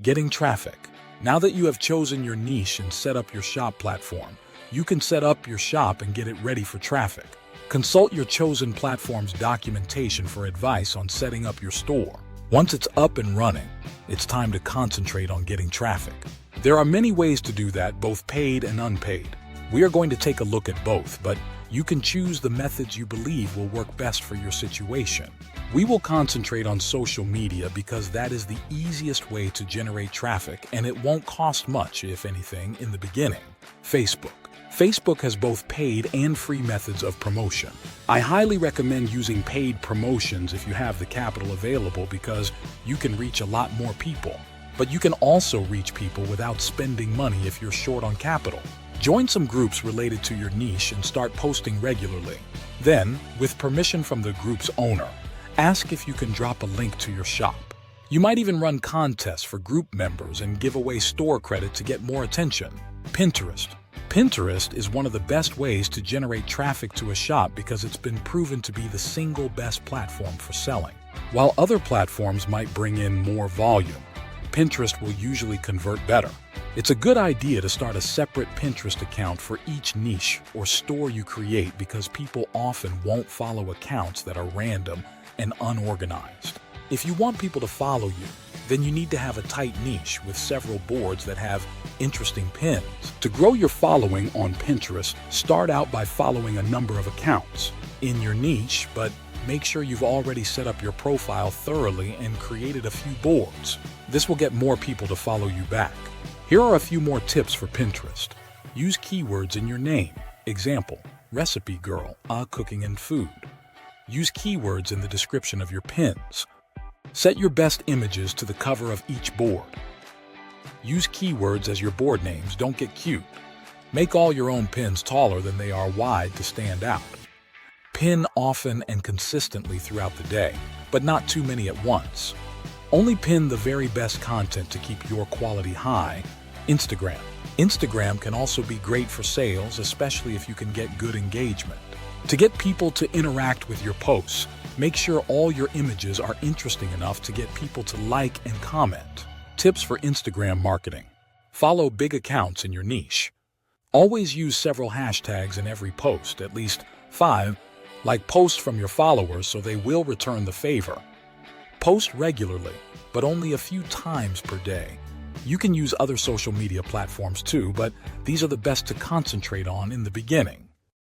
Getting traffic. Now that you have chosen your niche and set up your shop platform, you can set up your shop and get it ready for traffic. Consult your chosen platform's documentation for advice on setting up your store. Once it's up and running, it's time to concentrate on getting traffic. There are many ways to do that, both paid and unpaid. We are going to take a look at both, but you can choose the methods you believe will work best for your situation. We will concentrate on social media because that is the easiest way to generate traffic and it won't cost much, if anything, in the beginning. Facebook. Facebook has both paid and free methods of promotion. I highly recommend using paid promotions if you have the capital available because you can reach a lot more people. But you can also reach people without spending money if you're short on capital. Join some groups related to your niche and start posting regularly. Then, with permission from the group's owner, ask if you can drop a link to your shop. You might even run contests for group members and give away store credit to get more attention. Pinterest. Pinterest is one of the best ways to generate traffic to a shop because it's been proven to be the single best platform for selling. While other platforms might bring in more volume, Pinterest will usually convert better. It's a good idea to start a separate Pinterest account for each niche or store you create because people often won't follow accounts that are random and unorganized. If you want people to follow you, then you need to have a tight niche with several boards that have interesting pins. To grow your following on Pinterest, start out by following a number of accounts in your niche, but make sure you've already set up your profile thoroughly and created a few boards. This will get more people to follow you back. Here are a few more tips for Pinterest. Use keywords in your name. Example, recipe girl, cooking and food. Use keywords in the description of your pins. Set your best images to the cover of each board. Use keywords as your board names, don't get cute. Make all your own pins taller than they are wide to stand out. Pin often and consistently throughout the day, but not too many at once. Only pin the very best content to keep your quality high. Instagram. Instagram can also be great for sales, especially if you can get good engagement. To get people to interact with your posts, make sure all your images are interesting enough to get people to like and comment. Tips for Instagram marketing. Follow big accounts in your niche. Always use several hashtags in every post, at least 5, like posts from your followers so they will return the favor. Post regularly, but only a few times per day. You can use other social media platforms too, but these are the best to concentrate on in the beginning.